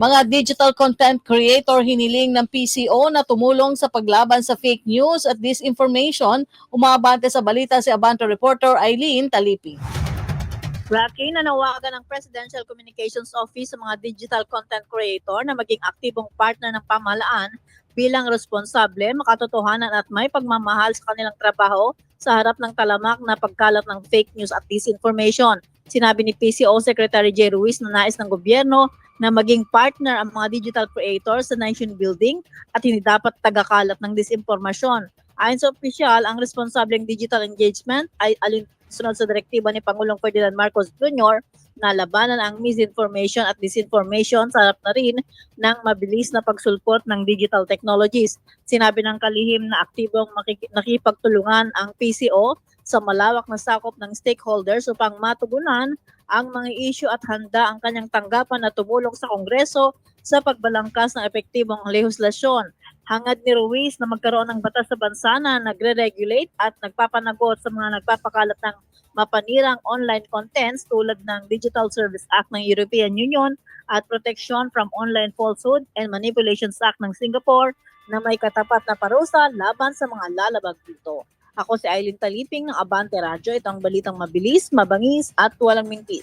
Mga digital content creator hiniling ng PCO na tumulong sa paglaban sa fake news at disinformation. Umabante sa balita si Abante reporter Eileen Talipi. Rocky, nanawagan ng Presidential Communications Office sa mga digital content creator na maging aktibong partner ng pamahalaan bilang responsable, makatotohanan at may pagmamahal sa kanilang trabaho sa harap ng talamak na pagkalat ng fake news at disinformation. Sinabi ni PCO Secretary J. Ruiz na nais ng gobyerno na maging partner ang mga digital creators sa nation building at hindi dapat tagakalat ng disinformasyon. Ayon sa opisyal, ang responsableng digital engagement ay alinsunod sa direktiba ni Pangulong Ferdinand Marcos Jr. na labanan ang misinformation at disinformation sa harap na rin ng mabilis na pagsulpot ng digital technologies. Sinabi ng kalihim na aktibong nakipagtulungan ang PCO sa malawak na sakop ng stakeholders upang matugunan ang mga issue at handa ang kanyang tanggapan na tumulong sa Kongreso sa pagbalangkas ng epektibong lehislasyon. Hangad ni Ruiz na magkaroon ng batas sa bansa na nagre-regulate at nagpapanagot sa mga nagpapakalat ng mapanirang online contents tulad ng Digital Service Act ng European Union at Protection from Online Falsehood and Manipulations Act ng Singapore na may katapat na parusa laban sa mga lalabag dito. Ako si Eileen Taliping ng Abante Radyo. Ito ang balitang mabilis, mabangis at walang mintis.